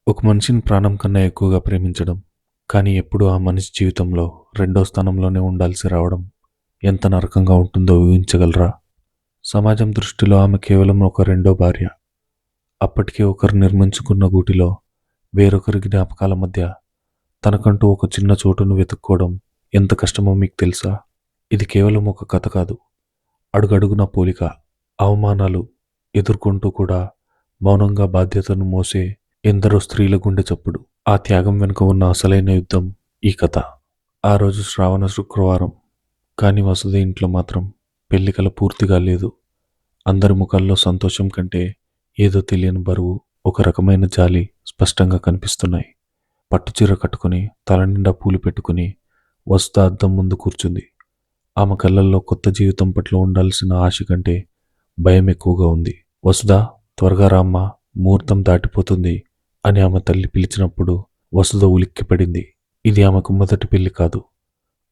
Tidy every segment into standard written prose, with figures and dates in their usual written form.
ఒక మనిషిని ప్రాణం కన్నా ఎక్కువగా ప్రేమించడం, కానీ ఎప్పుడూ ఆ మనిషి జీవితంలో రెండో స్థానంలోనే ఉండాల్సి రావడం ఎంత నరకంగా ఉంటుందో ఊహించగలరా? సమాజం దృష్టిలో ఆమె కేవలం ఒక రెండో భార్య. అప్పటికే ఒకరు నిర్మించుకున్న గూటిలో వేరొకరి జ్ఞాపకాల మధ్య తనకంటూ ఒక చిన్న చోటును వెతుక్కోవడం ఎంత కష్టమో మీకు తెలుసా? ఇది కేవలం ఒక కథ కాదు. అడుగడుగున పోలిక, అవమానాలు ఎదుర్కొంటూ కూడా మౌనంగా బాధ్యతను మోసే ఎందరో స్త్రీల గుండె చప్పుడు. ఆ త్యాగం వెనుక ఉన్న అసలైన యుద్ధం ఈ కథ. ఆ రోజు శ్రావణ శుక్రవారం. కానీ వసుధ ఇంట్లో మాత్రం పెళ్లికల పూర్తిగా లేదు. అందరి ముఖాల్లో సంతోషం కంటే ఏదో తెలియని బరువు, ఒక రకమైన జాలి స్పష్టంగా కనిపిస్తున్నాయి. పట్టుచీర కట్టుకుని తలనిండా పూలు పెట్టుకుని వసుధ అద్దం ముందు కూర్చుంది. ఆమె కళ్ళల్లో కొత్త జీవితం పట్ల ఉండాల్సిన ఆశ కంటే భయం ఎక్కువగా ఉంది. వసుధ, త్వరగా రామ్మా, ముహూర్తం దాటిపోతుంది అని ఆమె తల్లి పిలిచినప్పుడు వసుధ ఉలిక్కిపడింది. ఇది ఆమెకు మొదటి పెళ్లి కాదు,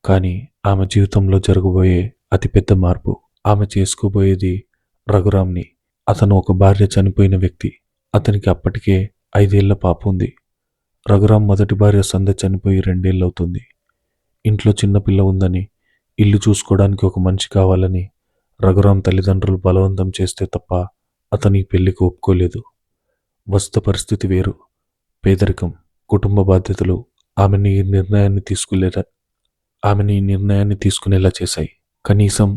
కానీ ఆమె జీవితంలో జరగబోయే అతిపెద్ద మార్పు. ఆమె చేసుకోబోయేది రఘురామ్ని. అతను ఒక భార్య చనిపోయిన వ్యక్తి. అతనికి అప్పటికే 5 ఏళ్ల పాప ఉంది. రఘురామ్ మొదటి భార్య సంధ్య చనిపోయి 2 ఏళ్లవుతుంది. ఇంట్లో చిన్నపిల్ల ఉందని, ఇల్లు చూసుకోవడానికి ఒక మనిషి కావాలని రఘురామ్ తల్లిదండ్రులు బలవంతం చేస్తే తప్ప అతని ఈ పెళ్లికి ఒప్పుకోలేదు. వసుధ పరిస్థితి వేరు. పేదరికం, కుటుంబ బాధ్యతలు ఆమెని ఈ నిర్ణయాన్ని తీసుకునేలా చేశాయి. కనీసం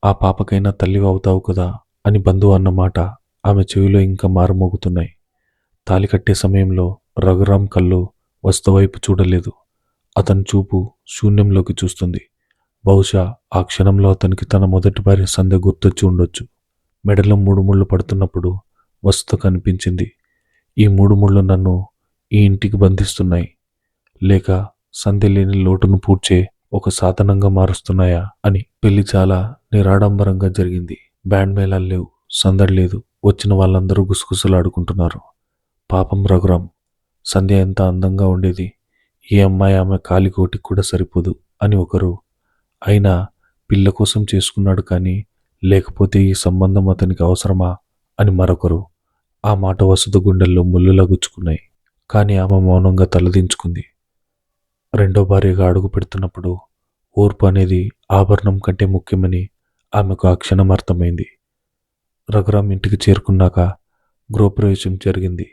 ఆ పాపకైనా తల్లి అవుతావు కదా అని బంధువు అన్న మాట ఆమె చెవిలో ఇంకా మారుమోగుతున్నాయి. తాలి కట్టే సమయంలో రఘురామ్ కళ్ళు వసుధ వైపు చూడలేదు. అతని చూపు శూన్యంలోకి చూస్తుంది. బహుశా ఆ క్షణంలో అతనికి తన మొదటి భార్య సంధ్య గుర్తొచ్చి ఉండొచ్చు. మెడలో 3 ముళ్ళు పడుతున్నప్పుడు వసుధ కనిపించింది. ఈ 3 ముళ్ళు నన్ను ఈ ఇంటికి బంధిస్తున్నాయి, లేక సంధ్య లేని లోటును పూడ్చే ఒక సాధనంగా మారుస్తున్నాయా అని. పెళ్లి చాలా నిరాడంబరంగా జరిగింది. బ్యాండ్ మేళాలు లేవు, సందడి లేదు. వచ్చిన వాళ్ళందరూ గుసగుసలాడుకుంటున్నారు. పాపం రఘురామ్, సంధ్య ఎంత అందంగా ఉండేది, ఈ అమ్మాయి ఆమె కాలిగోటికి కూడా సరిపోదు అని ఒకరు. అయినా పిల్ల కోసం చేసుకున్నాడు, కానీ లేకపోతే ఈ సంబంధం అతనికి అవసరమా అని మరొకరు. ఆ మాట వసుధ గుండెల్లో ముళ్ళులా గుచ్చుకున్నాయి. కానీ ఆమె మౌనంగా తలదించుకుంది. రెండో భార్యగా అడుగు పెడుతున్నప్పుడు ఓర్పు అనేది ఆభరణం కంటే ముఖ్యమని ఆమెకు ఆ క్షణం అర్థమైంది. రఘురామ్ ఇంటికి చేరుకున్నాక గృహప్రవేశం జరిగింది.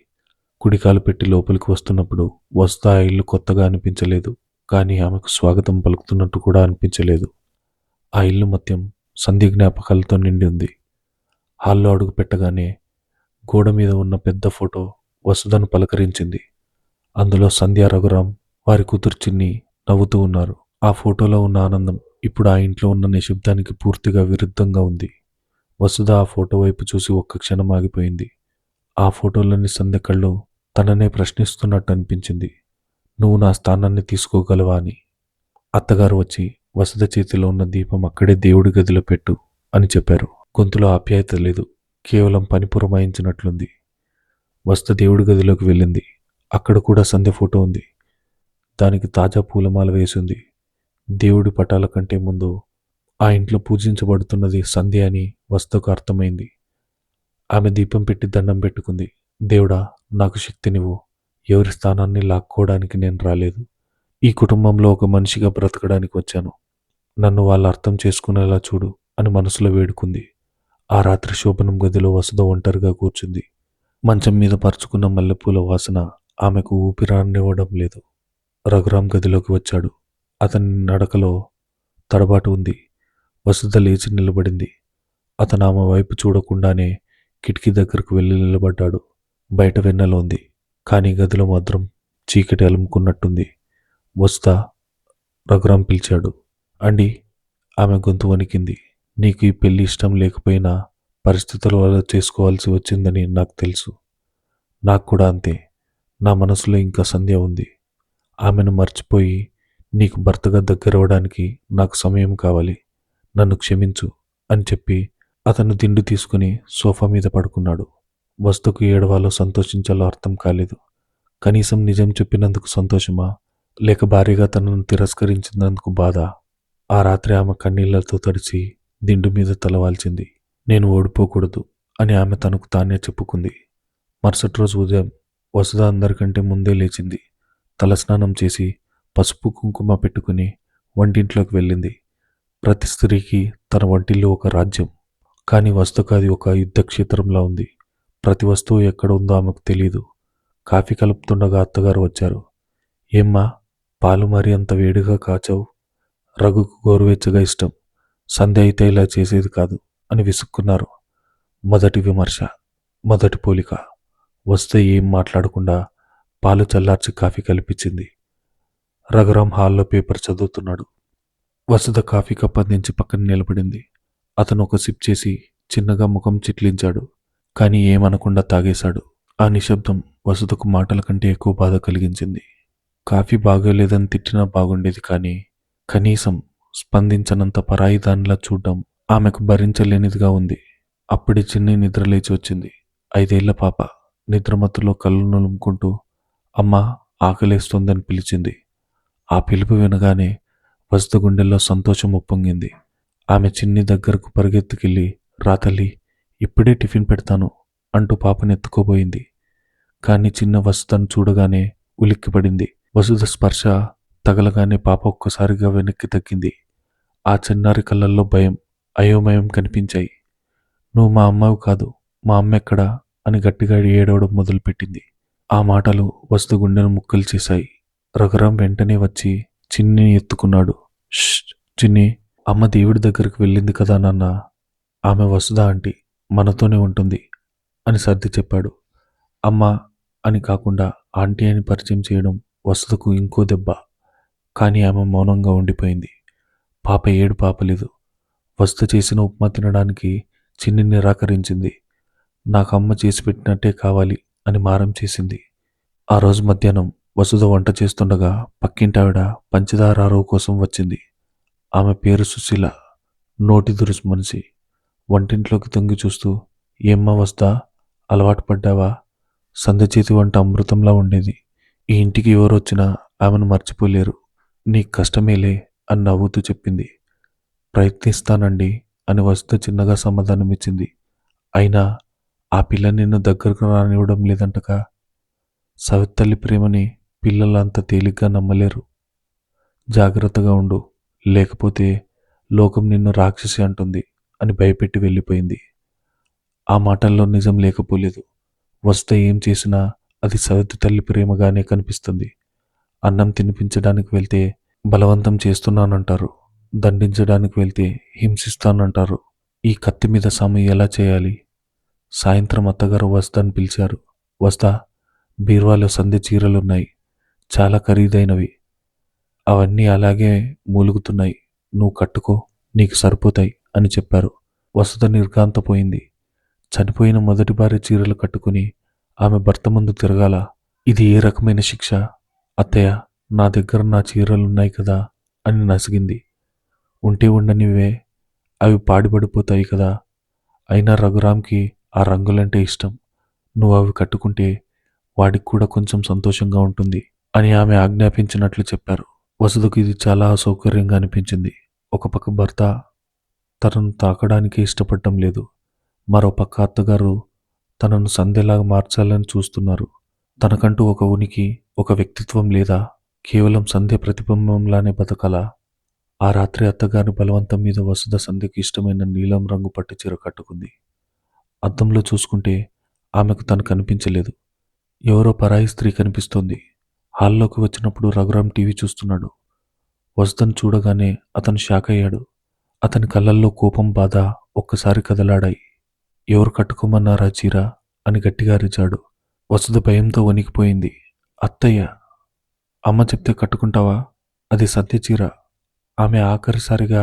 కుడికాలు పెట్టి లోపలికి వస్తున్నప్పుడు వసుధ ఆ ఇల్లు కొత్తగా అనిపించలేదు, కానీ ఆమెకు స్వాగతం పలుకుతున్నట్టు కూడా అనిపించలేదు. ఆ ఇల్లు మొత్తం సంధ్య జ్ఞాపకాలతో నిండి ఉంది. హాల్లో అడుగు పెట్టగానే గోడ మీద ఉన్న పెద్ద ఫోటో వసుధను పలకరించింది. అందులో సంధ్య, రఘురామ్, వారి కూతురు చిన్ని నవ్వుతూ ఉన్నారు. ఆ ఫోటోలో ఉన్న ఆనందం ఇప్పుడు ఆ ఇంట్లో ఉన్న నిశ్శబ్దానికి పూర్తిగా విరుద్ధంగా ఉంది. వసుధ ఆ ఫోటో వైపు చూసి ఒక్క క్షణం ఆగిపోయింది. ఆ ఫోటోలోని సంధ్య కళ్ళు తననే ప్రశ్నిస్తున్నట్టు అనిపించింది. నువ్వు నా స్థానాన్ని తీసుకోగలవా అని. అత్తగారు వచ్చి వసుధ చేతిలో ఉన్న దీపం అక్కడే దేవుడి గదిలో పెట్టు అని చెప్పారు. గొంతులో ఆప్యాయత లేదు, కేవలం పని పురమాయించినట్లుంది. వసుధ దేవుడి గదిలోకి వెళ్ళింది. అక్కడ కూడా సంధ్య ఫోటో ఉంది. దానికి తాజా పూలమాల వేసింది. దేవుడి పటాల కంటే ముందు ఆ ఇంట్లో పూజించబడుతున్నది సంధ్య అని వసుధకు అర్థమైంది. ఆమె దీపం పెట్టి దండం పెట్టుకుంది. దేవుడా, నాకు శక్తినివ్వు. ఎవరి స్థానాన్ని లాక్కోవడానికి నేను రాలేదు. ఈ కుటుంబంలో ఒక మనిషిగా బ్రతకడానికి వచ్చాను. నన్ను వాళ్ళు అర్థం చేసుకునేలా చూడు అని మనసులో వేడుకుంది. ఆ రాత్రి శోభనం గదిలో వసుధ ఒంటరిగా కూర్చుంది. మంచం మీద పరుచుకున్న మల్లెపూల వాసన ఆమెకు ఊపిరానివ్వడం లేదు. రఘురామ్ గదిలోకి వచ్చాడు. అతని నడకలో తడబాటు ఉంది. వసుధ లేచి నిలబడింది. అతను ఆమె వైపు చూడకుండానే కిటికీ దగ్గరకు వెళ్ళి నిలబడ్డాడు. బయట వెన్నెల ఉంది, కానీ గదిలో మాత్రం చీకటి అలుముకున్నట్టుంది. వసుధ, రఘురామ్ పిలిచాడు. అండి, ఆమె గొంతు వణికింది. నీకు ఈ పెళ్లి ఇష్టం లేకపోయినా పరిస్థితుల వల్ల చేసుకోవాల్సి వచ్చిందని నాకు తెలుసు. నాకు కూడా అంతే. నా మనసులో ఇంకా సంధ్య ఉంది. ఆమెను మర్చిపోయి నీకు భర్తగా దగ్గరవడానికి నాకు సమయం కావాలి. నన్ను క్షమించు అని చెప్పి అతను దిండు తీసుకుని సోఫా మీద పడుకున్నాడు. వసుధకు ఏడవాలో సంతోషించాలో అర్థం కాలేదు. కనీసం నిజం చెప్పినందుకు సంతోషమా, లేక భార్యగా తనను తిరస్కరించినందుకు బాధ? ఆ రాత్రి ఆమె కన్నీళ్లతో తడిసి దిండు మీద తలవాల్చింది. నేను ఓడిపోకూడదు అని ఆమె తనకు తానే చెప్పుకుంది. మరుసటి రోజు ఉదయం వసుధ అందరికంటే ముందే లేచింది. తలస్నానం చేసి పసుపు కుంకుమ పెట్టుకుని వంటింట్లోకి వెళ్ళింది. ప్రతి స్త్రీకి తన వంటిల్లు ఒక రాజ్యం. కానీ వసుధకు అది ఒక యుద్ధక్షేత్రంలా ఉంది. ప్రతి వస్తువు ఎక్కడ ఉందో ఆమెకు తెలీదు. కాఫీ కలుపుతుండగా అత్తగారు వచ్చారు. ఏమ్మా, పాలు మరి అంత వేడిగా కాచావు? రఘుకు గోరువెచ్చగా ఇష్టం. సంధ్య అయితే ఇలా చేసేది కాదు అని విసుక్కున్నారు. మొదటి విమర్శ, మొదటి పోలిక. వస్తే ఏం మాట్లాడకుండా పాలు చల్లార్చి కాఫీ కలిపించింది. రఘురాం హాల్లో పేపర్ చదువుతున్నాడు. వసుధ కాఫీ కప్ అందించి పక్కన నిలబడింది. అతను ఒక సిప్ చేసి చిన్నగా ముఖం చిట్లించాడు. కానీ ఏమనకుండా తాగేశాడు. ఆ నిశ్శబ్దం వసుధకు మాటల కంటే ఎక్కువ బాధ కలిగించింది. కాఫీ బాగోలేదని తిట్టినా బాగుండేది, కానీ కనీసం స్పందించనంత పరాయి దానిలా చూడ్డం ఆమెకు భరించలేనిదిగా ఉంది. అప్పుడే చిన్ని నిద్రలేచి వచ్చింది. 5 ఏళ్ల పాప. నిద్రమత్తులో కళ్ళు నులుముకుంటూ అమ్మా, ఆకలేస్తోందని పిలిచింది. ఆ పిలుపు వినగానే వసుధ గుండెల్లో సంతోషం ఉప్పొంగింది. ఆమె చిన్ని దగ్గరకు పరిగెత్తుకెళ్ళి, రా తల్లి, ఇప్పుడే టిఫిన్ పెడతాను అంటూ పాపనెత్తుకోబోయింది. కానీ చిన్న వసుధను చూడగానే ఉలిక్కిపడింది. వసుధ స్పర్శ తగలగానే పాప ఒక్కసారిగా వెనక్కి తగ్గింది. ఆ చిన్నారి కళ్ళల్లో భయం, అయోమయం కనిపించాయి. నువ్వు మా అమ్మవు కాదు, మా అమ్మెక్కడా అని గట్టిగా ఏడవడం మొదలుపెట్టింది. ఆ మాటలు వసుధ గుండెను ముక్కలు చేశాయి. రఘురాం వెంటనే వచ్చి చిన్నిని ఎత్తుకున్నాడు. ష్, చిన్ని, అమ్మ దేవుడి దగ్గరికి వెళ్ళింది కదా నాన్న. ఆమె వసుధ ఆంటీ, మనతోనే ఉంటుంది అని సర్ది చెప్పాడు. అమ్మ అని కాకుండా ఆంటీ అని పరిచయం చేయడం వసుధకు ఇంకో దెబ్బ. కానీ ఆమె మౌనంగా ఉండిపోయింది. పాప ఏడుపు ఆపలేదు. వసుధ చేసిన ఉప్మా తినడానికి చిన్ని నిరాకరించింది. నాకు అమ్మ చేసి పెట్టినట్టే కావాలి అని మారం చేసింది. ఆ రోజు మధ్యాహ్నం వసుధ వంట చేస్తుండగా పక్కింటావిడ పంచదార అరవు కోసం వచ్చింది. ఆమె పేరు సుశీల. నోటి దురుసు మనిషి. వంటింట్లోకి తొంగి చూస్తూ, ఏమ్మా వసుధ, అలవాటు పడ్డావా? సంధ్య చేతి వంట అమృతంలా ఉండేది. ఈ ఇంటికి ఎవరొచ్చినా ఆమెను మర్చిపోలేరు. నీకు కష్టమేలే అని నవ్వుతూ చెప్పింది. ప్రయత్నిస్తానండి అని వసుధ చిన్నగా సమాధానమిచ్చింది. అయినా ఆ పిల్ల నిన్ను దగ్గరకు రానివ్వడం లేదంటగా. సవితల్లి ప్రేమని పిల్లలు అంత తేలిగ్గా నమ్మలేరు. జాగ్రత్తగా ఉండు, లేకపోతే లోకం నిన్ను రాక్షసి అంటుంది అని భయపెట్టి వెళ్ళిపోయింది. ఆ మాటల్లో నిజం లేకపోలేదు. వసుధ ఏం చేసినా అది సవితి తల్లి ప్రేమగానే కనిపిస్తుంది. అన్నం తినిపించడానికి వెళ్తే బలవంతం చేస్తున్నానంటారు. దండించడానికి వెళ్తే హింసిస్తానంటారు. ఈ కత్తి మీద సాము ఎలా చేయాలి? సాయంత్రం అత్తగారు వసుధని పిలిచారు. వసుధ, బీరువాలో సంధ్య చీరలున్నాయి, చాలా ఖరీదైనవి. అవన్నీ అలాగే మూలుగుతున్నాయి. నువ్వు కట్టుకో, నీకు సరిపోతాయి అని చెప్పారు. వసుధ నిర్ఘాంతపోయింది. చనిపోయిన మొదటి భార్య చీరలు కట్టుకుని ఆమె భర్త ముందు తిరగాల? ఇది ఏ రకమైన శిక్ష? అత్తయ్య, నా దగ్గర నా చీరలున్నాయి కదా అని నసిగింది. ఉంటే ఉండనివే, అవి పాడిపడిపోతాయి కదా. అయినా రఘురాంకి ఆ రంగులంటే ఇష్టం. నువ్వు అవి కట్టుకుంటే వాడికి కూడా కొంచెం సంతోషంగా ఉంటుంది అని ఆమె ఆజ్ఞాపించినట్లు చెప్పారు. వసుధకు ఇది చాలా అసౌకర్యంగా అనిపించింది. ఒక పక్క భర్త తనను తాకడానికి ఇష్టపడటం లేదు. మరో పక్క అత్తగారు తనను సంధ్యలాగా మార్చాలని చూస్తున్నారు. తనకంటూ ఒక ఉనికి, ఒక వ్యక్తిత్వం లేదా? కేవలం సంధ్య ప్రతిబింబంలానే బతకాలా? ఆ రాత్రి అత్తగారి బలవంతం మీద వసుధ సంధ్యకి ఇష్టమైన నీలం రంగు పట్టు చీర కట్టుకుంది. అద్దంలో చూసుకుంటే ఆమెకు తను కనిపించలేదు. ఎవరో పరాయి స్త్రీ కనిపిస్తోంది. హాల్లోకి వచ్చినప్పుడు రఘురాం టీవీ చూస్తున్నాడు. వసుధను చూడగానే అతను షాక్ అయ్యాడు. అతని కళ్ళల్లో కోపం, బాధ ఒక్కసారి కదలాడాయి. ఎవరు కట్టుకోమన్నారా చీర అని గట్టిగా అరిచాడు. వసుధ భయంతో వణికిపోయింది. అత్తయ్య, అమ్మ చెప్తే కట్టుకుంటావా? అది సత్య చీర. ఆమె ఆఖరిసారిగా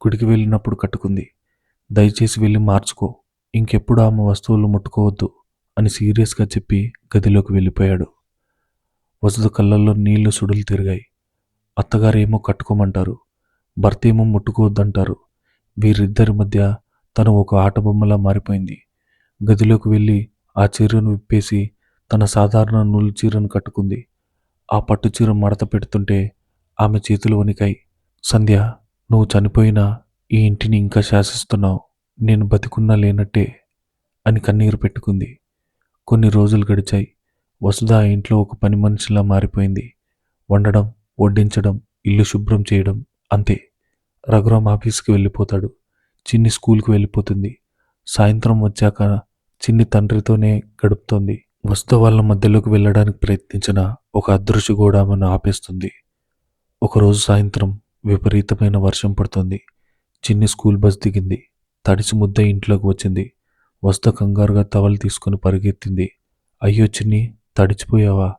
గుడికి వెళ్ళినప్పుడు కట్టుకుంది. దయచేసి వెళ్ళి మార్చుకో. ఇంకెప్పుడు ఆమె వస్తువులు ముట్టుకోవద్దు అని సీరియస్గా చెప్పి గదిలోకి వెళ్ళిపోయాడు. వసుధ కళ్ళల్లో నీళ్లు సుడులు తిరిగాయి. అత్తగారేమో కట్టుకోమంటారు, భర్త ఏమో ముట్టుకోవద్దంటారు. వీరిద్దరి మధ్య తను ఒక ఆటబొమ్మలా మారిపోయింది. గదిలోకి వెళ్ళి ఆ చీరను విప్పేసి తన సాధారణ నూలు చీరను కట్టుకుంది. ఆ పట్టు చీర మడత పెడుతుంటే ఆమె చేతులు వణికాయి. సంధ్య, నువ్వు చనిపోయినా ఈ ఇంటిని ఇంకా శాసిస్తున్నావు. నేను బతికున్నా లేనట్టే అని కన్నీరు పెట్టుకుంది. కొన్ని రోజులు గడిచాయి. వసుధ ఆ ఇంట్లో ఒక పని మనిషిలా మారిపోయింది. వండడం, వడ్డించడం, ఇల్లు శుభ్రం చేయడం, అంతే. రఘురామ్ ఆఫీస్కి వెళ్ళిపోతాడు. చిన్ని స్కూల్కి వెళ్ళిపోతుంది. సాయంత్రం వచ్చాక చిన్ని తండ్రితోనే గడుపుతోంది. వసుధ వాళ్ళ మధ్యలోకి వెళ్ళడానికి ప్రయత్నించిన ఒక అదృశ్య గోడ ఆమెను ఆపేస్తుంది. ఒకరోజు సాయంత్రం విపరీతమైన వర్షం పడుతోంది. చిన్ని స్కూల్ బస్ దిగింది. తడిసి ముద్ద ఇంట్లోకి వచ్చింది. వసుధ కంగారుగా టవల్ తీసుకుని పరిగెత్తింది. అయ్యో చిన్ని, తడిచిపోయావా?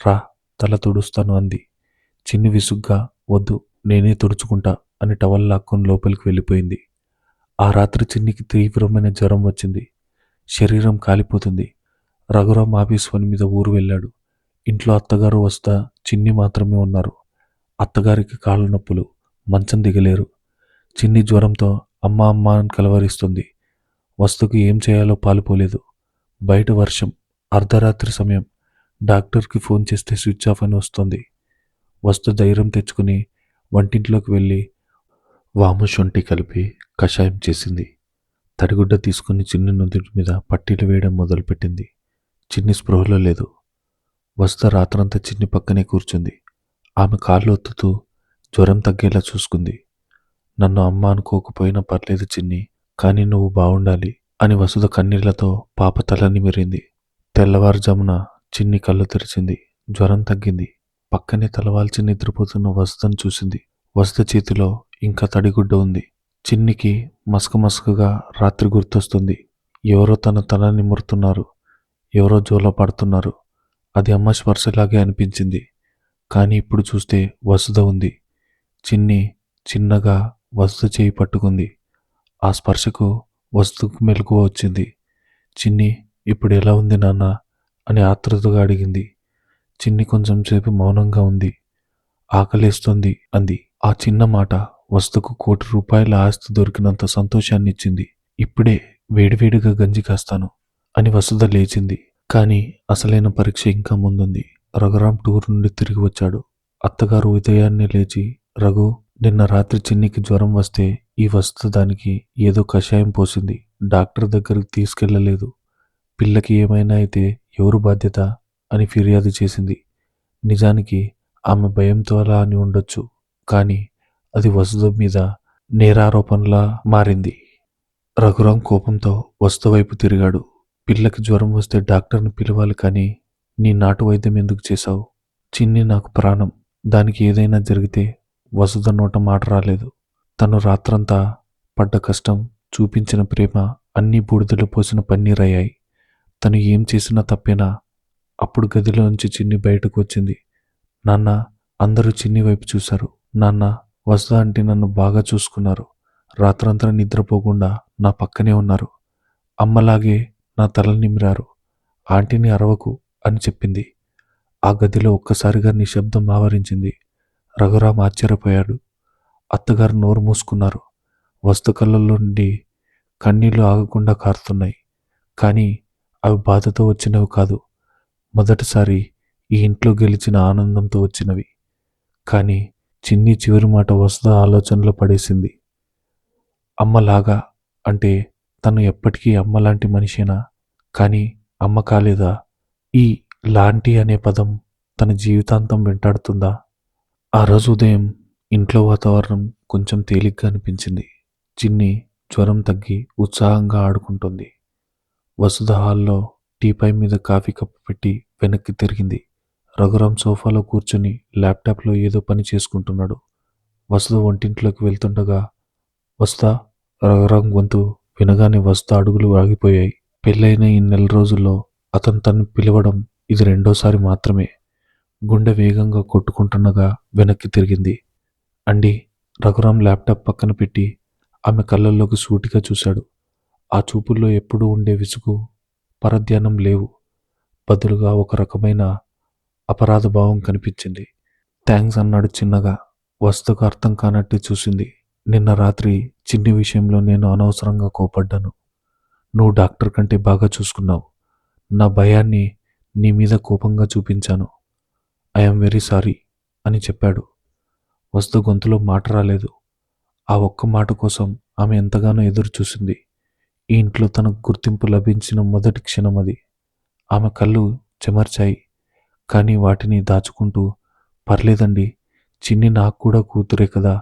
రా, తల తుడుస్తాను అంది. చిన్ని విసుగ్గా, వద్దు, నేనే తుడుచుకుంటా అని టవల్ లాక్కొని లోపలికి వెళ్ళిపోయింది. ఆ రాత్రి చిన్నికి తీవ్రమైన జ్వరం వచ్చింది. శరీరం కాలిపోతుంది. రఘురామ్ ఆఫీస్ పని మీద ఊరు వెళ్ళాడు. ఇంట్లో అత్తగారు వస్తా చిన్ని మాత్రమే ఉన్నారు. అత్తగారికి కాళ్ళ నొప్పులు, మంచం దిగలేరు. చిన్ని జ్వరంతో అమ్మ అమ్మ అని కలవరిస్తుంది. వస్తుకు ఏం చేయాలో పాలుపోలేదు. బయట వర్షం, అర్ధరాత్రి సమయం. డాక్టర్కి ఫోన్ చేస్తే స్విచ్ ఆఫ్ అని వస్తుంది. వస్తు ధైర్యం తెచ్చుకుని వంటింట్లోకి వెళ్ళి వాము శొంఠి కలిపి కషాయం చేసింది. తడిగుడ్డ తీసుకుని చిన్ని నుదుటి మీద పట్టీలు వేయడం మొదలుపెట్టింది. చిన్ని స్పృహలో లేదు. వసుధ రాత్రంతా చిన్ని పక్కనే కూర్చుంది. ఆమె కాళ్ళు ఒత్తుతూ జ్వరం తగ్గేలా చూసుకుంది. నన్ను అమ్మ అనుకోకపోయినా పర్లేదు చిన్ని, కానీ నువ్వు బావుండాలి అని వసుధ కన్నీళ్లతో పాప తల నిమిరింది. తెల్లవారుజామున చిన్ని కళ్ళు తెరిచింది. జ్వరం తగ్గింది. పక్కనే తలవాల్చి నిద్రపోతున్న వసుధను చూసింది. వసుధ చేతిలో ఇంకా తడిగుడ్డ ఉంది. చిన్నికి మసకగా రాత్రి గుర్తొస్తుంది. ఎవరో తన తల నిమురుతున్నారు. ఎవరో జోల పడుతున్నారు. అది అమ్మ స్పర్శలాగే అనిపించింది. కానీ ఇప్పుడు చూస్తే వసుధ ఉంది. చిన్ని చిన్నగా వసుధ చేయి పట్టుకుంది. ఆ స్పర్శకు వసుధకు మెలకువ వచ్చింది. చిన్ని, ఇప్పుడు ఎలా ఉంది నాన్న అని ఆతృతగా అడిగింది. చిన్ని కొంచెం సేపు మౌనంగా ఉంది. ఆకలేస్తోంది అంది. ఆ చిన్న మాట వసుధకు ₹1,00,00,000 ఆస్తి దొరికినంత సంతోషాన్ని ఇచ్చింది. ఇప్పుడే వేడివేడిగా గంజి కాస్తాను అని వసుధ లేచింది. కానీ అసలైన పరీక్ష ఇంకా ముందుంది. రఘురామ్ టూర్ నుండి తిరిగి వచ్చాడు. అత్తగారు ఉదయాన్నే లేచి, రఘు, నిన్న రాత్రి చిన్నికి జ్వరం వస్తే ఈ వసుధ దానికి ఏదో కషాయం పోసింది. డాక్టర్ దగ్గరికి తీసుకెళ్లలేదు. పిల్లకి ఏమైనా అయితే ఎవరు బాధ్యత అని ఫిర్యాదు చేసింది. నిజానికి ఆమె భయంతో అలా అని ఉండొచ్చు. కానీ అది వసుధ మీద నేరారోపణలా మారింది. రఘురామ్ కోపంతో వసుధ వైపు తిరిగాడు. పిల్లకి జ్వరం వస్తే డాక్టర్ని పిలవాలి, కానీ నీ నాటు వైద్యం ఎందుకు చేశావు? చిన్ని నాకు ప్రాణం. దానికి ఏదైనా జరిగితే వసుధ నోట మాట రాలేదు. తను రాత్రంతా పడ్డ కష్టం, చూపించిన ప్రేమ అన్నీ బూడిదలో పోసిన పన్నీరయ్యాయి. తను ఏం చేసినా తప్పేనా? అప్పుడు గదిలోంచి చిన్ని బయటకు వచ్చింది. నాన్న, అందరూ చిన్ని వైపు చూశారు. నాన్న, వసుధ అంటే నన్ను బాగా చూసుకున్నారు. రాత్రంతా నిద్రపోకుండా నా పక్కనే ఉన్నారు. అమ్మలాగే నా తల నిమిరారు. ఆంటీని అరవకు అని చెప్పింది. ఆ గదిలో ఒక్కసారిగా నిశ్శబ్దం ఆవరించింది. రఘురామ్ ఆశ్చర్యపోయాడు. అత్తగారు నోరు మూసుకున్నారు. వస్తు కళ్ళల్లో నుండి కన్నీళ్లు ఆగకుండా కారుతున్నాయి. కానీ అవి బాధతో వచ్చినవి కాదు. మొదటిసారి ఈ ఇంట్లో గెలిచిన ఆనందంతో వచ్చినవి. కానీ చిన్ని చివరి మాట వసుధ ఆలోచనలో పడేసింది. అమ్మలాగా అంటే తను ఎప్పటికీ అమ్మలాంటి మనిషేనా? కానీ అమ్మ కాలేదా? ఈ లాంటి అనే పదం తన జీవితాంతం వెంటాడుతుందా? ఆ రోజు ఉదయం ఇంట్లో వాతావరణం కొంచెం తేలిగ్గా అనిపించింది. చిన్ని జ్వరం తగ్గి ఉత్సాహంగా ఆడుకుంటుంది. వసుధ హాల్లో టీపై మీద కాఫీ కప్పు పెట్టి వెనక్కి తిరిగింది. రఘురామ్ సోఫాలో కూర్చొని ల్యాప్టాప్లో ఏదో పని చేసుకుంటున్నాడు. వసుధ వంటింట్లోకి వెళ్తుండగా, వసుధ, రఘురామ్ గొంతు వినగానే వసుధ అడుగులు ఆగిపోయాయి. పెళ్ళైన ఈ నెల రోజుల్లో అతను తనని పిలవడం ఇది రెండోసారి మాత్రమే. గుండె వేగంగా కొట్టుకుంటుండగా వెనక్కి తిరిగింది. అండి. రఘురామ్ ల్యాప్టాప్ పక్కన పెట్టి ఆమె కళ్ళల్లోకి సూటిగా చూశాడు. ఆ చూపుల్లో ఎప్పుడూ ఉండే విసుగు, పరధ్యానం లేవు. బదులుగా ఒక రకమైన అపరాధ భావం కనిపించింది. థ్యాంక్స్ అన్నాడు చిన్నగా. వసుధకు అర్థం కానట్టు చూసింది. నిన్న రాత్రి చిన్ని విషయంలో నేను అనవసరంగా కోపడ్డాను. నువ్వు డాక్టర్ కంటే బాగా చూసుకున్నావు. నా భయాన్ని నీ మీద కోపంగా చూపించాను. ఐఎమ్ వెరీ సారీ అని చెప్పాడు. వసుధ గొంతులో మాట రాలేదు. ఆ ఒక్క మాట కోసం ఆమె ఎంతగానో ఎదురు చూసింది. ఈ ఇంట్లో తనకు గుర్తింపు లభించిన మొదటి క్షణం అది. ఆమె కళ్ళు చెమర్చాయి. కానీ వాటిని దాచుకుంటూ పర్లేదండి, చిన్ని నాకు కూడా కూతురే కదా